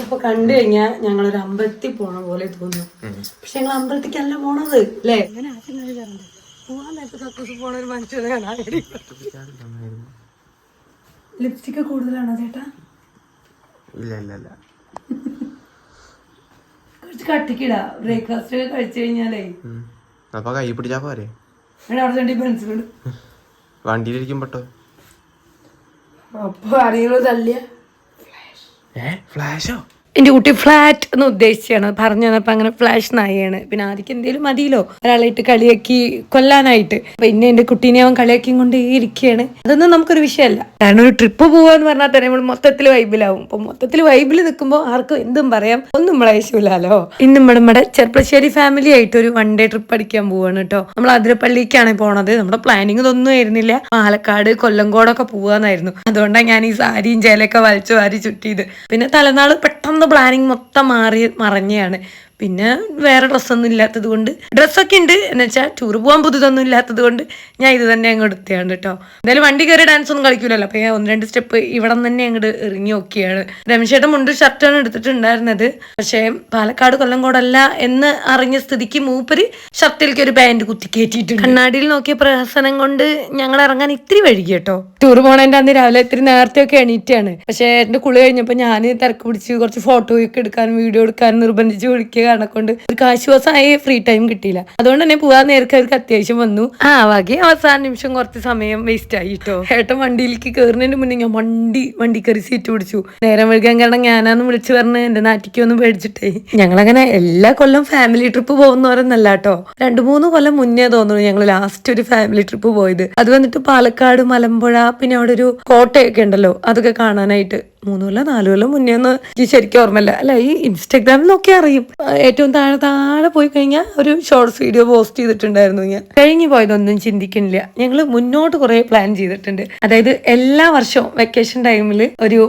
ഇപ്പൊ കണ്ടു കഴിഞ്ഞാൽ ഞങ്ങളൊരു അമ്പലത്തിൽ പോണ പോലെ തോന്നുന്നു. പക്ഷെ ഞങ്ങൾ അമ്പലത്തിക്കല്ല പോണത് അല്ലേ? അങ്ങനെ പോവാൻ നേരത്തെ കക്കൂസ് പോണ ഒരു മനുഷ്യനെ കാണാൻ. ലിപ്സ്റ്റിക് കൂടുതലാണോ ചേട്ടാ? ഇല്ല കുറച്ച് കട്ടിക്കിടാ. ബ്രേക്ക്ഫാസ്റ്റ് ഒക്കെ കഴിച്ചു കഴിഞ്ഞാലേ അപ്പൊ കൈ പിടിച്ചാ പോരെ? അവിടെ പെൻസിലുണ്ട് വണ്ടിയിലിരിക്കുമ്പോട്ടോ. അപ്പൊ ആരെങ്കിലും തല്ലിയ ഫ്ലാഷോ? എന്റെ കുട്ടി ഫ്ലാറ്റ് എന്ന് ഉദ്ദേശിച്ചാണ് പറഞ്ഞു തന്നപ്പോ അങ്ങനെ ഫ്ലാഷ് നായാണ്. പിന്നെ ആദ്യം എന്തേലും മതിയല്ലോ ഒരാളായിട്ട് കളിയാക്കി കൊല്ലാനായിട്ട്. പിന്നെ എന്റെ കുട്ടീനെ അവൻ കളിയാക്കി കൊണ്ടേ ഇരിക്കുകയാണ്. അതൊന്നും നമുക്കൊരു വിഷയമല്ല. കാരണം ഒരു ട്രിപ്പ് പോവാന്ന് പറഞ്ഞാൽ തന്നെ നമ്മൾ മൊത്തത്തിൽ വൈബിലാവും. അപ്പൊ മൊത്തത്തിൽ വൈബിൽ നിൽക്കുമ്പോൾ ആർക്കും എന്തും പറയാം, ഒന്നും നമ്മളെ ആവശ്യമില്ലല്ലോ. ഇന്ന് നമ്മുടെ ചെർപ്പശ്ശേരി ഫാമിലി ആയിട്ട് ഒരു 1 ഡേ ട്രിപ്പ് അടിക്കാൻ പോവാണ് കേട്ടോ. നമ്മൾ അതിരപ്പള്ളിക്കാണ് പോണത്. നമ്മുടെ പ്ലാനിങ് ഇതൊന്നും ആയിരുന്നില്ല. പാലക്കാട് കൊല്ലങ്കോടൊക്കെ പോവാന്നായിരുന്നു. അതുകൊണ്ടാണ് ഞാൻ ഈ സാരിയും ചേലൊക്കെ വലിച്ചു വാരി ചുറ്റിയത്. പിന്നെ തലനാള് പെട്ടെന്ന് പ്ലാനിങ് മൊത്തം മറഞ്ഞാണ്. പിന്നെ വേറെ ഡ്രസ്സൊന്നും ഇല്ലാത്തത് കൊണ്ട്, ഡ്രസ്സൊക്കെ ഉണ്ട് എന്ന് വെച്ചാൽ ടൂർ പോകാൻ പുതുതൊന്നും ഇല്ലാത്തത് കൊണ്ട് ഞാൻ ഇത് തന്നെ അങ്ങോട്ട് എടുത്തിയാണ് കേട്ടോ. എന്തായാലും വണ്ടി കയറി ഡാൻസ് ഒന്നും കളിക്കൂലല്ലോ. അപ്പൊ ഞാൻ 1-2 സ്റ്റെപ്പ് ഇവിടെ തന്നെ അങ്ങോട്ട് ഇറങ്ങി നോക്കിയാണ്. രമേശേട്ടൻ മുണ്ട് ഷർട്ടാണ് എടുത്തിട്ടുണ്ടായിരുന്നത്. പക്ഷേ പാലക്കാട് കൊല്ലംകോടല്ല എന്ന് അറിഞ്ഞ സ്ഥിതിക്ക് മൂപ്പര് ഷർട്ടിലേക്ക് ഒരു പാന്റ് കുത്തി കയറ്റിയിട്ടുണ്ട്. കണ്ണാടിയിൽ നോക്കിയ പ്രഹസനം കൊണ്ട് ഞങ്ങൾ ഇറങ്ങാൻ ഇത്തിരി വഴുകി കേട്ടോ. ടൂർ പോണേന്റെ അന്ന് രാവിലെ ഇത്തിരി നേരത്തെ ഒക്കെ എണീറ്റാണ്. പക്ഷേ എന്റെ കുളി കഴിഞ്ഞപ്പോൾ ഞാൻ തിരക്ക് പിടിച്ച് കുറച്ച് ഫോട്ടോയൊക്കെ എടുക്കാനും വീഡിയോ എടുക്കാനും നിർബന്ധിച്ച് വിളിക്കുക കാരണം കൊണ്ട് ഒരു ആശ്വാസമായി ഫ്രീ ടൈം കിട്ടിയില്ല. അതുകൊണ്ട് തന്നെ പോവാൻ നേരത്തെ അവർക്ക് അത്യാവശ്യം വന്നു. വകെ അവസാന നിമിഷം കുറച്ച് സമയം വേസ്റ്റ് ആയിട്ടോ. ഏട്ടൻ വണ്ടിയിലേക്ക് കയറുന്നതിന് മുന്നേ ഞാൻ വണ്ടി കയറി സീറ്റ് പിടിച്ചു. നേരം വൈകാൻ കാരണം ഞാനാന്ന് വിളിച്ചു പറഞ്ഞ് എന്റെ നാട്ടിക്കൊന്നും പേടിച്ചിട്ടേ. ഞങ്ങളങ്ങനെ എല്ലാ കൊല്ലം ഫാമിലി ട്രിപ്പ് പോകുന്നവരെന്നല്ല കേട്ടോ. 2-3 കൊല്ലം മുന്നേ തോന്നുന്നു ഞങ്ങൾ ലാസ്റ്റ് ഒരു ഫാമിലി ട്രിപ്പ് പോയത്. അത് വന്നിട്ട് പാലക്കാട് മലമ്പുഴ, പിന്നെ അവിടെ ഒരു കോട്ടയൊക്കെ ഉണ്ടല്ലോ, അതൊക്കെ കാണാനായിട്ട് 3 കൊല്ലം 4 കൊല്ലം മുന്നേ ശരിക്കും ഓർമ്മയില്ല. അല്ല, ഈ ഇൻസ്റ്റാഗ്രാമിൽ നോക്കി അറിയും. ഏറ്റവും താഴെ പോയി കഴിഞ്ഞാൽ ഒരു ഷോർട്സ് വീഡിയോ പോസ്റ്റ് ചെയ്തിട്ടുണ്ടായിരുന്നു. ഞാൻ കഴിഞ്ഞു പോയതൊന്നും ചിന്തിക്കുന്നില്ല. ഞങ്ങൾ മുന്നോട്ട് കുറെ പ്ലാൻ ചെയ്തിട്ടുണ്ട്. അതായത് എല്ലാ വർഷവും വെക്കേഷൻ ടൈമിൽ ഒരു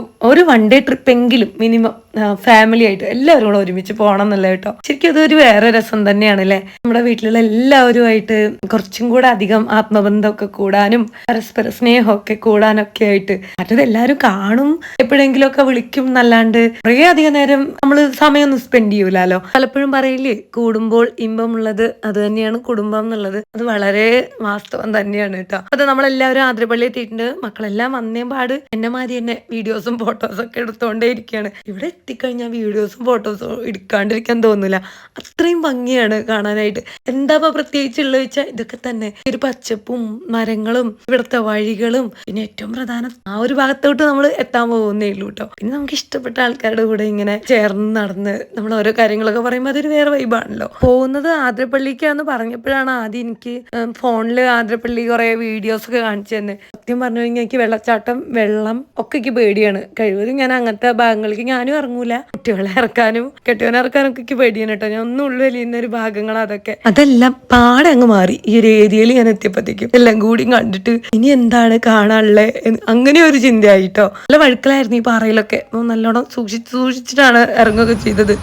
1 ഡേ ട്രിപ്പ് എങ്കിലും മിനിമം ഫാമിലി ആയിട്ട് എല്ലാവരും കൂടെ ഒരുമിച്ച് പോകണം എന്നല്ല കേട്ടോ. ശരിക്കും അതൊരു വേറെ രസം തന്നെയാണ് അല്ലേ? നമ്മുടെ വീട്ടിലുള്ള എല്ലാവരുമായിട്ട് കുറച്ചും കൂടെ അധികം ആത്മബന്ധമൊക്കെ കൂടാനും പരസ്പര സ്നേഹമൊക്കെ കൂടാനൊക്കെ ആയിട്ട്. മറ്റത് എല്ലാവരും കാണും, എപ്പോഴെങ്കിലും ഒക്കെ വിളിക്കും എന്നല്ലാണ്ട് കുറേ അധികം നേരം നമ്മൾ സമയമൊന്നും സ്പെൻഡ് ചെയ്യൂലോ. പലപ്പോഴും പറയില്ലേ, കൂടുമ്പോൾ ഇമ്പമുള്ളത് അത് തന്നെയാണ് കുടുംബം എന്നുള്ളത്. അത് വളരെ വാസ്തവം തന്നെയാണ് കേട്ടോ. അത് നമ്മളെല്ലാവരും ആതിരപ്പള്ളി എത്തിയിട്ടുണ്ട്. മക്കളെല്ലാം വന്നേം പാട് എന്നെ മാതിരി തന്നെ വീഡിയോസും ഫോട്ടോസും ഒക്കെ എടുത്തോണ്ടേ ഇരിക്കുകയാണ്. ഇവിടെ എത്തിക്കഴിഞ്ഞാൽ വീഡിയോസും ഫോട്ടോസും എടുക്കാണ്ടിരിക്കാൻ തോന്നില്ല. അത്രയും ഭംഗിയാണ് കാണാനായിട്ട്. എന്താ പ്രത്യേകിച്ചുള്ളത് വെച്ചാൽ ഇതൊക്കെ തന്നെ. ഒരു പച്ചപ്പും മരങ്ങളും ഇവിടുത്തെ വഴികളും, പിന്നെ ഏറ്റവും പ്രധാനം ആ ഒരു ഭാഗത്തോട്ട് നമ്മൾ എത്താൻ പോകുന്നേ ഉള്ളൂ കേട്ടോ. പിന്നെ നമുക്ക് ഇഷ്ടപ്പെട്ട ആൾക്കാരുടെ കൂടെ ഇങ്ങനെ ചേർന്ന് നടന്ന് നമ്മൾ ഓരോ കാര്യങ്ങളൊക്കെ പറയുമ്പോൾ അതൊരു വേറെ വൈബാണല്ലോ. പോകുന്നത് ആതിരപ്പള്ളിക്കാന്ന് പറഞ്ഞപ്പോഴാണ് ആദ്യം എനിക്ക് ഫോണിൽ ആതിരപ്പള്ളി കുറെ വീഡിയോസ് ഒക്കെ കാണിച്ചു തന്നെ. സത്യം പറഞ്ഞു കഴിഞ്ഞാൽ എനിക്ക് വെള്ളച്ചാട്ടം, വെള്ളം ഒക്കെ എനിക്ക് പേടിയാണ്. കഴിവതും ഞാൻ അങ്ങനത്തെ ഭാഗങ്ങൾക്ക് ഞാനും ഇറങ്ങൂല. കുട്ടികളെ ഇറക്കാനും കെട്ടിയോനെ ഇറക്കാനും ഒക്കെ എനിക്ക് പേടിയാണ് കേട്ടോ. ഞാൻ ഒന്നും ഉള്ളു വലിയുന്ന ഒരു ഭാഗങ്ങൾ അതൊക്കെ. അതെല്ലാം പാടെ അങ്ങ് മാറി ഈ ഒരു ഏരിയയിൽ ഞാൻ എത്തിയപ്പോഴത്തേക്കും. എല്ലാം കൂടി കണ്ടിട്ട് ഇനി എന്താണ് കാണാനുള്ളത് അങ്ങനെ ഒരു ചിന്തയായിട്ടോ. നല്ല വഴുക്കലായിരുന്നു ഈ പാറയിലൊക്കെ. നല്ലോണം സൂക്ഷിച്ചിട്ടാണ് ഇറങ്ങുകയൊക്കെ ചെയ്തത്.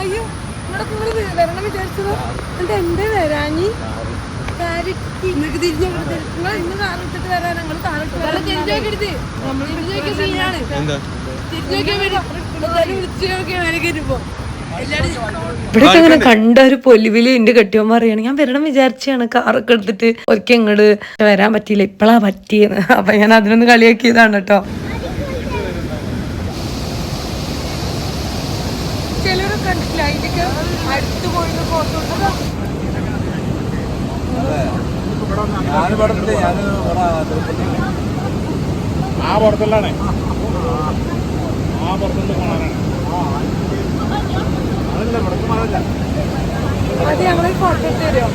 അയ്യോ, വരണം വിചാരിച്ചതോ എന്റെ വരാഞ്ഞി ഇവിടൊക്കെ അങ്ങനെ കണ്ട ഒരു പൊലിവില് എന്റെ കെട്ടിയോൻ പറയാണ്, ഞാൻ വരണം വിചാരിച്ചാണ് കാറൊക്കെ എടുത്തിട്ട് ഒരിക്കൽ ഇങ്ങോട്ട് വരാൻ പറ്റിയില്ല, ഇപ്പളാ പറ്റിയെന്ന്. അപ്പൊ ഞാൻ അതിനൊന്ന് കളിയാക്കിയതാണ് കേട്ടോ. ചിലരൊക്കെ കണ്ടിട്ടില്ല അതിന്റെയൊക്കെ അടുത്ത് പോയി ഫോട്ടോ. ആ പുറത്തുള്ളാണ്, ആ പുറത്തുള്ള കാണാനാണ്. അത് ഞങ്ങളെ ഫോട്ടോ ഇട്ട് തരുമോ?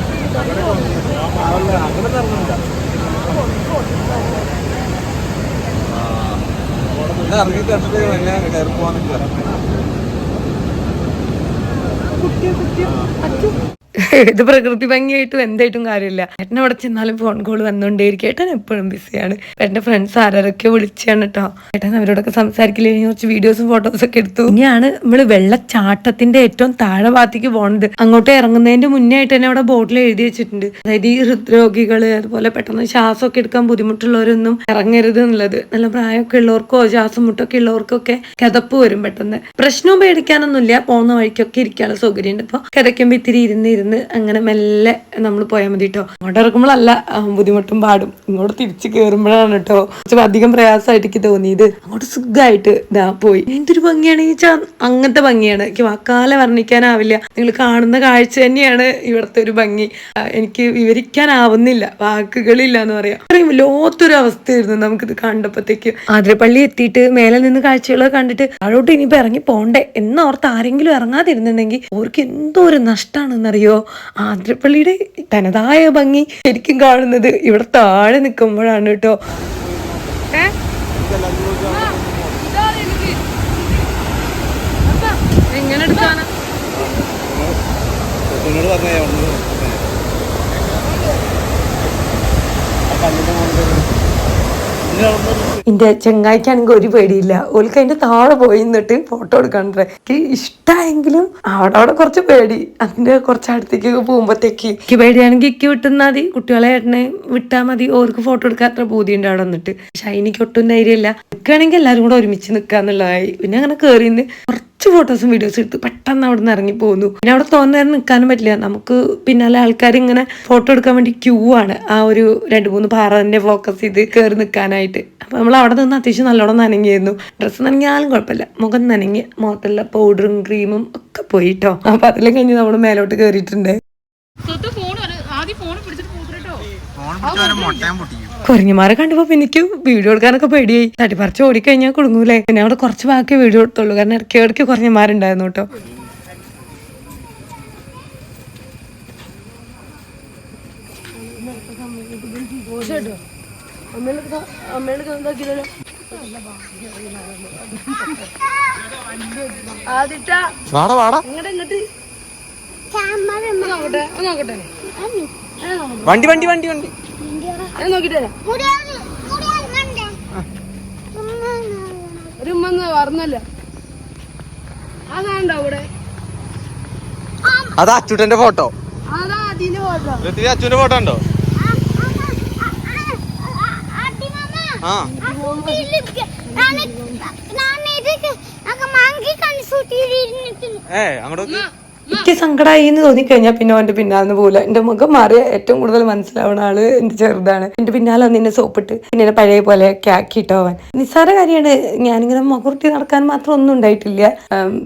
ഇറങ്ങി കണ്ടിട്ട് കയറി പോകാൻ ഇത് പ്രകൃതി ഭംഗിയായിട്ടും എന്തായിട്ടും കാര്യമില്ല. ഏട്ടൻ അവിടെ ചെന്നാലും ഫോൺ കോൾ വന്നുകൊണ്ടേയിരിക്കും. ഏട്ടൻ എപ്പോഴും ബിസിയാണ്. ഏട്ടന്റെ ഫ്രണ്ട്സ് ആരൊക്കെ വിളിച്ചാണ് കേട്ടോ. ഏട്ടൻ അവരോടൊക്കെ സംസാരിക്കില്ലേ, കുറച്ച് വീഡിയോസും ഫോട്ടോസും ഒക്കെ എടുത്തു. ഇനിയാണ് നമ്മള് വെള്ളച്ചാട്ടത്തിന്റെ ഏറ്റവും താഴെ ഭാഗത്തേക്ക് പോണത്. അങ്ങോട്ട് ഇറങ്ങുന്നതിന്റെ മുന്നേ ആയിട്ട് തന്നെ അവിടെ ബോർഡിൽ എഴുതി വെച്ചിട്ടുണ്ട്, അതായത് ഈ ഹൃദ്രോഗികള് അതുപോലെ പെട്ടെന്ന് ശ്വാസമൊക്കെ എടുക്കാൻ ബുദ്ധിമുട്ടുള്ളവരൊന്നും ഇറങ്ങരുത് എന്നുള്ളത്. നല്ല പ്രായമൊക്കെ ഉള്ളവർക്കോ ശ്വാസം മുട്ടൊക്കെ ഉള്ളവർക്കൊക്കെ കിതപ്പ് വരും പെട്ടെന്ന്. പ്രശ്നവും പേടിക്കാനൊന്നുമില്ല, പോകുന്ന വഴിക്കൊക്കെ ഇരിക്കാനുള്ള സൗകര്യം ഉണ്ട്. ഇപ്പൊ കിതയ്ക്കുമ്പോ ഇത്തിരി ഇരുന്ന് അങ്ങനെ മെല്ലെ നമ്മൾ പോയാൽ മതി കേട്ടോ. അങ്ങോട്ട് ഇറക്കുമ്പോഴല്ല ബുദ്ധിമുട്ടും പാടും, ഇങ്ങോട്ട് തിരിച്ച് കയറുമ്പോഴാണ് കേട്ടോ കുറച്ച് അധികം പ്രയാസമായിട്ട് എനിക്ക് തോന്നിയത്. അങ്ങോട്ട് സുഖമായിട്ട് ഇതാ പോയി. എന്തൊരു ഭംഗിയാണ് ഈ അങ്ങനത്തെ ഭംഗിയാണ്, എനിക്ക് വാക്കാലെ വർണ്ണിക്കാനാവില്ല. നിങ്ങൾ കാണുന്ന കാഴ്ച തന്നെയാണ് ഇവിടുത്തെ ഒരു ഭംഗി. എനിക്ക് വിവരിക്കാനാവുന്നില്ല, വാക്കുകളില്ല എന്ന് പറയാം. അത്രയും ലോത്തൊരു അവസ്ഥയായിരുന്നു നമുക്കിത് കണ്ടപ്പോഴത്തേക്ക്. ആതിരപ്പള്ളി എത്തിയിട്ട് മേലെ നിന്ന് കാഴ്ചകളൊക്കെ കണ്ടിട്ട് താഴോട്ട് ഇനിയിപ്പോ ഇറങ്ങി പോണ്ടേ എന്നോർത്ത് ആരെങ്കിലും ഇറങ്ങാതിരുന്നുണ്ടെങ്കിൽ അവർക്ക് എന്തോ ഒരു നഷ്ടമാണെന്നറിയോ. ആതിരപ്പള്ളിയുടെ തനതായ ഭംഗി ശരിക്കും കാണുന്നത് ഇവിടെ താഴെ നിൽക്കുമ്പോഴാണ് കേട്ടോ. എങ്ങനെ എടുക്കാനാ എന്റെ ചെങ്ങായിക്കാണെങ്കിൽ ഒരു പേടിയില്ല, ഓൾക്ക് അതിന്റെ താഴെ പോയി നിന്നിട്ട് ഫോട്ടോ എടുക്കണ്ടേ. എനിക്ക് ഇഷ്ടമായെങ്കിലും അവിടെ കുറച്ച് പേടി. അതിന്റെ കുറച്ച് അടുത്തേക്കൊക്കെ പോകുമ്പോഴത്തേക്ക് എനിക്ക് പേടിയാണെങ്കിൽ എനിക്ക് വിട്ടുന്നാ മതി, കുട്ടികളെ ഏട്ടനെ വിട്ടാൽ മതി, ഓർക്ക് ഫോട്ടോ എടുക്കാൻ അത്ര ബോധ്യമുണ്ട് അവിടെ വന്നിട്ട്. പക്ഷെ എനിക്ക് ഒട്ടും ധൈര്യമില്ല. നിൽക്കുകയാണെങ്കിൽ എല്ലാവരും കൂടെ ഒരുമിച്ച് നിൽക്കാന്നുള്ളതായി. പിന്നെ അങ്ങനെ കയറിന്ന് കുറച്ച് ഫോട്ടോസും വീഡിയോസും എടുത്ത് പെട്ടെന്ന് അവിടെ നിന്ന് ഇറങ്ങി പോന്നു. പിന്നെ അവിടെ തോന്നുന്നേരം നിൽക്കാനും പറ്റില്ല, നമുക്ക് പിന്നാലെ ആൾക്കാർ ഇങ്ങനെ ഫോട്ടോ എടുക്കാൻ വേണ്ടി ക്യൂ ആണ്. ആ ഒരു 2-3 പാറ തന്നെ ഫോക്കസ് ചെയ്ത് കയറി നിൽക്കാനായിട്ട്. അപ്പൊ നമ്മൾ അവിടെ നിന്ന് അത്യാവശ്യം നല്ലോണം നനങ്ങിയായിരുന്നു. ഡ്രസ്സ് നനങ്ങിയാലും കുഴപ്പമില്ല, മുഖം നനങ്ങി, മുഖത്തുള്ള പൗഡറും ക്രീമും ഒക്കെ പോയിട്ടോ. അപ്പൊ അതിലും കഴിഞ്ഞ് നമ്മൾ മേലോട്ട് കയറിയിട്ടുണ്ട്. കുരങ്ങന്മാരെ കണ്ടപ്പോ പിന്നെ എനിക്ക് വീഡിയോ എടുക്കാനൊക്കെ പേടിയായി. തട്ടിപ്പറിച്ച് ഓടിക്കഴിഞ്ഞാൽ കുടുങ്ങൂലേ. പിന്നെ അവിടെ കുറച്ച് ബാക്കി വീഡിയോ എടുത്തുള്ളൂ, കാരണം ഇടയ്ക്ക് കുരങ്ങന്മാരുണ്ടായിരുന്നു കേട്ടോ. വണ്ടി വണ്ടി വണ്ടി വണ്ടി ഒരു പറഞ്ഞല്ല അതാണ്ടോ അവിടെ. അതാ അച്ചുട്ടന്റെ ഫോട്ടോ, അതാ അതിന്റെ ഫോട്ടോ. അച്ചുവിന്റെ ഫോട്ടോ ഉണ്ടോ? അങ്ങോട്ട് എനിക്ക് സങ്കടമായി എന്ന് തോന്നിക്കഴിഞ്ഞാൽ പിന്നെ അവന്റെ പിന്നാലെ പോകില്ല. എന്റെ മുഖം മാറിയ ഏറ്റവും കൂടുതൽ മനസ്സിലാവുന്ന ആള് എന്റെ ചെറുതാണ്. എന്റെ പിന്നാലെ നിന്നെ സോപ്പിട്ട് പിന്നെ പഴയ പോലെയൊക്കെ ആക്കിയിട്ടോ അവൻ. നിസ്സാര കാര്യമാണ്, ഞാനിങ്ങനെ മുഖർത്തി നടക്കാൻ മാത്രം ഒന്നും ഉണ്ടായിട്ടില്ല.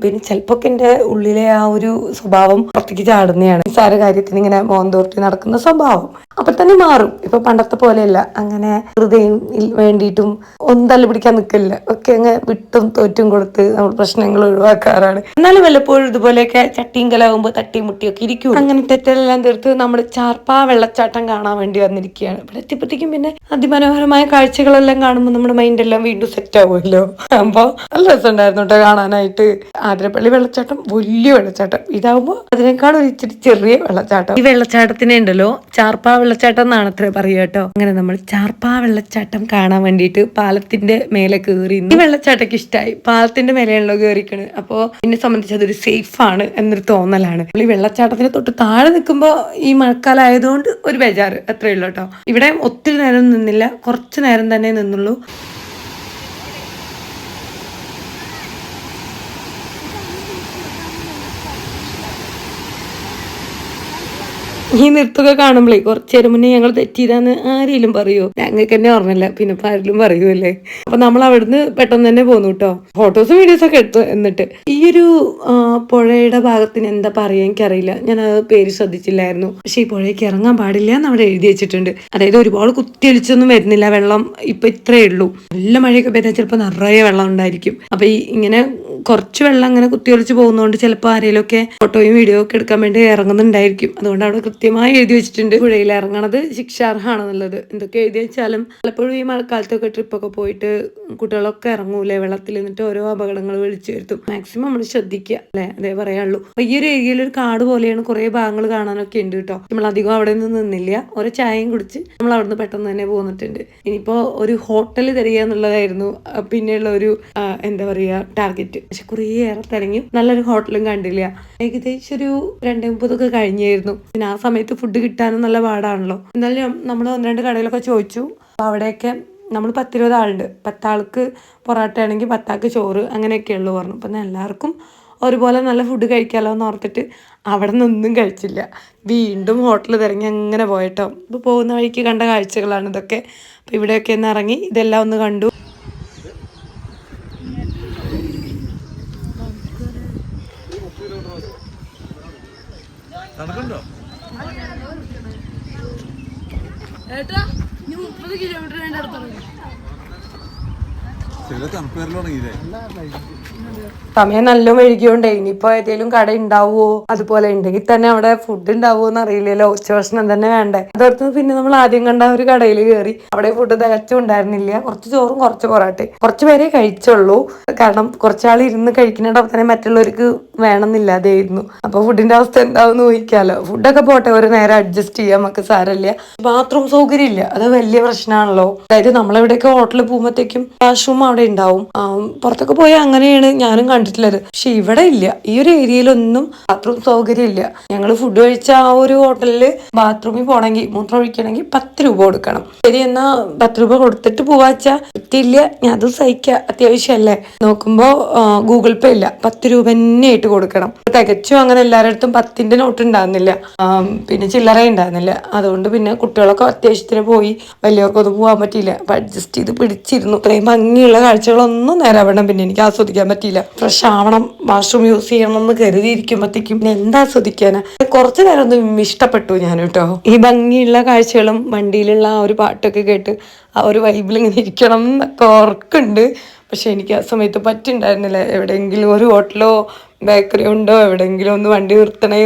പിന്നെ ചിലപ്പോ എന്റെ ഉള്ളിലെ ആ ഒരു സ്വഭാവം പുറത്തേക്ക് ചാടുന്നതാണ്. നിസ്സാര കാര്യത്തിന് ഇങ്ങനെ മോന്തോർത്തി നടക്കുന്ന സ്വഭാവം അപ്പൊ തന്നെ മാറും. ഇപ്പൊ പണ്ടത്തെ പോലെയല്ല, അങ്ങനെ ഹൃദയം വേണ്ടിയിട്ടും ഒന്നും തല്ലു പിടിക്കാൻ നിൽക്കില്ല. ഒക്കെ അങ്ങ് വിട്ടും തോറ്റും കൊടുത്ത് നമ്മൾ പ്രശ്നങ്ങൾ ഒഴിവാക്കാറാണ്. എന്നാലും വല്ലപ്പോഴും ഇതുപോലെയൊക്കെ ചട്ടിയും കലാവുമ്പോ തട്ടിയും മുട്ടിയൊക്കെ ഇരിക്കും. അങ്ങനെ തെറ്റെല്ലാം തീർത്ത് നമ്മൾ ചാർപ്പാ വെള്ളച്ചാട്ടം കാണാൻ വേണ്ടി വന്നിരിക്കുകയാണ്. ഇവിടെ എത്തിയപ്പോഴത്തേക്കും പിന്നെ അതിമനോഹരമായ കാഴ്ചകളെല്ലാം കാണുമ്പോൾ നമ്മുടെ മൈൻഡ് എല്ലാം വീണ്ടും സെറ്റ് ആവുമല്ലോ. അപ്പൊ നല്ല രസമുണ്ടായിരുന്നു കേട്ടോ കാണാനായിട്ട്. ആതിരപ്പള്ളി വെള്ളച്ചാട്ടം വലിയ വെള്ളച്ചാട്ടം, ഇതാവുമ്പോ അതിനേക്കാൾ ഒരു ഇച്ചിരി ചെറിയ വെള്ളച്ചാട്ടം. ഈ വെള്ളച്ചാട്ടത്തിനെ ഉണ്ടല്ലോ ചാർപ്പാ വെള്ളച്ചാട്ടം എന്നാണ് അത്ര പറയുക കേട്ടോ. അങ്ങനെ നമ്മൾ ചാർപ്പാ വെള്ളച്ചാട്ടം കാണാൻ വേണ്ടിയിട്ട് പാലത്തിന്റെ മേലെ കയറി. ഈ വെള്ളച്ചാട്ടൊക്കെ ഇഷ്ടമായി, പാലത്തിന്റെ മേലെയാണല്ലോ കയറിക്കണ്. അപ്പൊ എന്നെ സംബന്ധിച്ച് അതൊരു സേഫ് ആണ് എന്നൊരു തോന്നലാണ്. ഈ വെള്ളച്ചാട്ടത്തിന് തൊട്ട് താഴെ നിൽക്കുമ്പോ ഈ മഴക്കാലം ആയതുകൊണ്ട് ഒരു ബേജാറ് അത്രേ ഉള്ളൂ കേട്ടോ. ഇവിടെ ഒത്തിരി നേരം നിന്നില്ല, കുറച്ച് നേരം തന്നെ നിന്നുള്ളൂ. ഈ നൃത്തമൊക്കെ കാണുമ്പോഴേ കുറച്ചു നേരം മുന്നേ ഞങ്ങൾ തെറ്റിയതാന്ന് ആരെങ്കിലും പറയുമോ? ഞങ്ങൾക്ക് തന്നെ ഓർമ്മയില്ല, പിന്നെ ഇപ്പൊ ആരെങ്കിലും പറയുമല്ലേ. അപ്പൊ നമ്മൾ അവിടുന്ന് പെട്ടെന്ന് തന്നെ പോന്നു കേട്ടോ. ഫോട്ടോസും വീഡിയോസും ഒക്കെ എടുത്തു. എന്നിട്ട് ഈ ഒരു പുഴയുടെ ഭാഗത്തിന് എന്താ പറയാ എനിക്കറിയില്ല, ഞാൻ അത് പേര് ശ്രദ്ധിച്ചില്ലായിരുന്നു. പക്ഷെ ഈ പുഴയ്ക്ക് ഇറങ്ങാൻ പാടില്ല എന്ന് അവിടെ എഴുതി വെച്ചിട്ടുണ്ട്. അതായത് ഒരുപാട് കുത്തിയൊലിച്ചൊന്നും വരുന്നില്ല, വെള്ളം ഇപ്പൊ ഇത്രയേ ഉള്ളൂ. നല്ല മഴയൊക്കെ പെയ്താൽ ചിലപ്പോൾ നിറയെ വെള്ളം ഉണ്ടായിരിക്കും. അപ്പൊ ഈ ഇങ്ങനെ കുറച്ച് വെള്ളം അങ്ങനെ കുത്തിയൊലിച്ച് പോകുന്നതുകൊണ്ട് ചിലപ്പോൾ ആരെങ്കിലുമൊക്കെ ഫോട്ടോയും വീഡിയോ ഒക്കെ എടുക്കാൻ വേണ്ടി ഇറങ്ങുന്നുണ്ടായിരിക്കും. അതുകൊണ്ട് അവിടെ കൃത്യമായി എഴുതി വെച്ചിട്ടുണ്ട് പുഴയിൽ ഇറങ്ങണത് ശിക്ഷാർഹമാണെന്നുള്ളത്. എന്തൊക്കെ എഴുതി വെച്ചാലും പലപ്പോഴും ഈ മഴക്കാലത്തൊക്കെ ട്രിപ്പൊക്കെ പോയിട്ട് കുട്ടികളൊക്കെ ഇറങ്ങൂലേ വെള്ളത്തിൽ, എന്നിട്ട് ഓരോ അപകടങ്ങൾ വിളിച്ചു വരുത്തും. മാക്സിമം നമ്മൾ ശ്രദ്ധിക്കുക അല്ലേ, അതേ പറയാനുള്ളൂ. അപ്പൊ ഈ ഒരു ഏരിയയിൽ ഒരു കാട് പോലെയാണ്, കുറെ ഭാഗങ്ങൾ കാണാനൊക്കെ ഉണ്ട് കേട്ടോ. നമ്മൾ അധികം അവിടെ നിന്ന് നിന്നില്ല, ഒരു ചായയും കുടിച്ച് നമ്മൾ അവിടുന്ന് പെട്ടെന്ന് തന്നെ പോന്നിട്ടുണ്ട്. ഇനിയിപ്പോ ഒരു ഹോട്ടൽ തരിക എന്നുള്ളതായിരുന്നു പിന്നെയുള്ള ഒരു എന്താ പറയാ ടാർഗറ്റ്. പക്ഷെ കുറേയേറെ തിരഞ്ഞു, നല്ലൊരു ഹോട്ടലും കണ്ടില്ല. ഏകദേശം ഒരു 2:30 കഴിഞ്ഞായിരുന്നു. പിന്നെ ആ സമയത്ത് ഫുഡ് കിട്ടാനും നല്ല പാടാണല്ലോ. എന്നാലും നമ്മൾ 1-2 കടയിലൊക്കെ ചോദിച്ചു. അപ്പൊ അവിടെയൊക്കെ നമ്മൾ 10-20 ആളുണ്ട്. 10 ആൾക്ക് പൊറോട്ട ആണെങ്കിൽ 10 ആൾക്ക് ചോറ്, അങ്ങനെയൊക്കെ ഉള്ളു പറഞ്ഞു. അപ്പം എല്ലാവർക്കും ഒരുപോലെ നല്ല ഫുഡ് കഴിക്കാമല്ലോ എന്ന് ഓർത്തിട്ട് അവിടെ നിന്നൊന്നും കഴിച്ചില്ല. വീണ്ടും ഹോട്ടൽ തിരഞ്ഞ് അങ്ങനെ പോയിട്ടോ. ഇപ്പോൾ പോകുന്ന വഴിക്ക് കണ്ട കാഴ്ചകളാണ് ഇതൊക്കെ. അപ്പോൾ ഇവിടെയൊക്കെ ഒന്ന് ഇറങ്ങി ഇതെല്ലാം ഒന്ന് കണ്ടു. ഏട്ടാ 30 കിലോമീറ്റർ വേണ്ട അടുത്തുള്ളത്. സമയം നല്ല വൈകിയോണ്ടേ ഇനിയിപ്പോ ഏതെങ്കിലും കട ഉണ്ടാവുമോ, അതുപോലെ ഉണ്ടെങ്കിൽ തന്നെ അവിടെ ഫുഡ് ഉണ്ടാവുമോ എന്ന് അറിയില്ലല്ലോ. ഉച്ചഭക്ഷണം തന്നെ വേണ്ടേ. അതോർത്ത് പിന്നെ നമ്മൾ ആദ്യം കണ്ട ഒരു കടയിൽ കയറി. അവിടെ ഫുഡ് തികച്ചും ഉണ്ടായിരുന്നില്ല. കുറച്ച് ചോറും കുറച്ച് പൊറാട്ടയും. കുറച്ച് പേരെ കഴിച്ചുള്ളൂ, കാരണം കുറച്ചാൾ ഇരുന്ന് കഴിക്കുന്നിടത്ത് തന്നെ മറ്റുള്ളവർക്ക് വേണമെന്നില്ലാതെയായിരുന്നു. അപ്പൊ ഫുഡിന്റെ അവസ്ഥ എന്താവുമെന്ന് ഊഹിക്കാലോ. ഫുഡൊക്കെ പോട്ടെ, ഒരു നേരം അഡ്ജസ്റ്റ് ചെയ്യാൻ നമുക്ക് സാരമില്ല. ബാത്റൂം സൗകര്യം ഇല്ല, അത് വലിയ പ്രശ്നമാണല്ലോ. അതായത് നമ്മളെവിടെയൊക്കെ ഹോട്ടലിൽ പോകുമ്പോഴത്തേക്കും വാഷ്റൂം അവിടെ ഉണ്ടാവും. പുറത്തൊക്കെ പോയാൽ അങ്ങനെയാണ് ഞാനും കണ്ടിട്ടുള്ളത്. പക്ഷെ ഇവിടെ ഇല്ല. ഈ ഒരു ഏരിയയിലൊന്നും ബാത്റൂം സൗകര്യം ഇല്ല. ഞങ്ങൾ ഫുഡ് കഴിച്ച ആ ഒരു ഹോട്ടലിൽ ബാത്റൂമിൽ പോകണമെങ്കിൽ, മൂത്രം ഒഴിക്കണമെങ്കിൽ 10 രൂപ കൊടുക്കണം. ശരി, എന്നാ 10 രൂപ കൊടുത്തിട്ട് പോവാച്ചാ പറ്റില്ല, ഞാൻ അത് സഹിക്കാം, അത്യാവശ്യമല്ലേ. നോക്കുമ്പോ ഗൂഗിൾ പേ ഇല്ല, 10 രൂപ തന്നെ ആയിട്ട് കൊടുക്കണം. തികച്ചും അങ്ങനെ എല്ലാവരുടെ അടുത്തും 10ന്റെ നോട്ട് ഉണ്ടാകുന്നില്ല, പിന്നെ ചില്ലറ ഉണ്ടായിരുന്നില്ല. അതുകൊണ്ട് പിന്നെ കുട്ടികളൊക്കെ അത്യാവശ്യത്തിന് പോയി, വലിയവർക്കൊന്നും പോകാൻ പറ്റിയില്ല. അപ്പൊ അഡ്ജസ്റ്റ് ചെയ്ത് പിടിച്ചിരുന്നു. ഇത്രയും ഭംഗിയുള്ള കാഴ്ചകളൊന്നും നേരാവണ്ണം പിന്നെ എനിക്ക് ആസ്വദിക്കാൻ പറ്റിയില്ല. ഫ്രഷ് ആവണം, വാഷ്റൂം യൂസ് ചെയ്യണം എന്ന് കരുതിയിരിക്കുമ്പോഴത്തേക്കും പിന്നെ എന്താ ആസ്വദിക്കാന്. കുറച്ചു നേരം ഒന്നും ഇഷ്ടപ്പെട്ടു ഞാൻ കേട്ടോ. ഈ ഭംഗിയുള്ള കാഴ്ചകളും വണ്ടിയിലുള്ള ആ ഒരു പാട്ടൊക്കെ കേട്ട് ആ ഒരു വൈബിൽ ഇങ്ങനെ ഇരിക്കണം എന്നൊക്കെ ഓർക്കുന്നുണ്ട്. പക്ഷെ എനിക്ക് ആ സമയത്ത് പറ്റുണ്ടായിരുന്നില്ല. എവിടെയെങ്കിലും ഒരു ഹോട്ടലോ ബേക്കറി ഉണ്ടോ, എവിടെയെങ്കിലും ഒന്ന് വണ്ടി നിർത്തണേ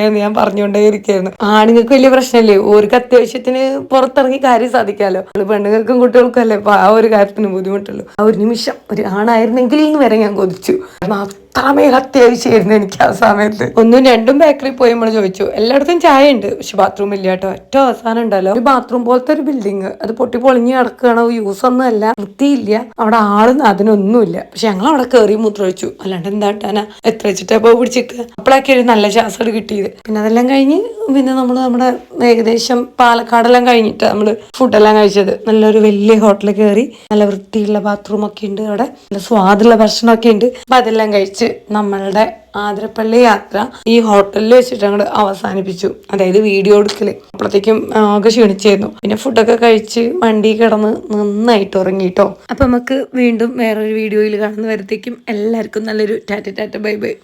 എന്ന് ഞാൻ പറഞ്ഞുകൊണ്ടേ ഇരിക്കുകയായിരുന്നു. ആണുങ്ങൾക്ക് വലിയ പ്രശ്നമല്ലേ, ഓർക്ക് അത്യാവശ്യത്തിന് പുറത്തിറങ്ങി കാര്യം സാധിക്കാമല്ലോ. പെണ്ണുങ്ങൾക്കും കുട്ടികൾക്കും അല്ലേ ഇപ്പൊ ആ ഒരു കാര്യത്തിന് ബുദ്ധിമുട്ടുള്ളൂ. ആ ഒരു നിമിഷം ഒരു ആണായിരുന്നെങ്കിൽ എന്ന് വരെ ഞാൻ കൊതിച്ചു. കാരണം അത്രമേൽ അത്യാവശ്യമായിരുന്നു എനിക്ക് ആ സമയത്ത്. 1-2 ബേക്കറി പോയി നമ്മൾ ചോദിച്ചു. എല്ലായിടത്തും ചായ ഉണ്ട്, പക്ഷെ ബാത്റൂം ഇല്ല കേട്ടോ. ഏറ്റവും അവസാനം ഉണ്ടല്ലോ ഒരു ബാത്റൂം പോലത്തെ ഒരു ബിൽഡിങ്, അത് പൊട്ടി പൊളിഞ്ഞ് കിടക്കുകയാണോ, യൂസ് ഒന്നും അല്ല, വൃത്തിയില്ല, അവിടെ ആളും അതിനൊന്നുമില്ല. പക്ഷെ ഞങ്ങൾ അവിടെ കയറി മൂത്രമൊഴിച്ചു. അല്ലാണ്ട് എന്താട്ടാനാ, എത്ര വെച്ചിട്ടാ പോയി പിടിച്ചിട്ട്. അപ്പോഴൊക്കെ ഒരു നല്ല ശ്വാസം കിട്ടിയത്. പിന്നെ അതെല്ലാം കഴിഞ്ഞ് പിന്നെ നമ്മുടെ ഏകദേശം പാലക്കാടെല്ലാം കഴിഞ്ഞിട്ട് നമ്മള് ഫുഡെല്ലാം കഴിച്ചത്. നല്ലൊരു വലിയ ഹോട്ടലിൽ കയറി, നല്ല വൃത്തിയുള്ള ബാത്റൂം ഒക്കെ ഉണ്ട് അവിടെ, നല്ല സ്വാദുള്ള ഭക്ഷണമൊക്കെ ഉണ്ട്. അപ്പൊ അതെല്ലാം കഴിച്ച് നമ്മളുടെ ആതിരപ്പള്ളി യാത്ര ഈ ഹോട്ടലിൽ വെച്ചിട്ട് അങ്ങോട്ട് അവസാനിപ്പിച്ചു. അതായത് വീഡിയോ എടുക്കല്. അപ്പോഴത്തേക്കും ഒക്കെ ക്ഷീണിച്ചായിരുന്നു. പിന്നെ ഫുഡൊക്കെ കഴിച്ച് വണ്ടി കിടന്ന് നന്നായിട്ട് ഉറങ്ങിട്ടോ. അപ്പൊ നമുക്ക് വീണ്ടും വേറൊരു വീഡിയോയിൽ കാണുന്ന വരത്തേക്കും എല്ലാവർക്കും നല്ലൊരു ടാറ്റ ബൈ ബൈ.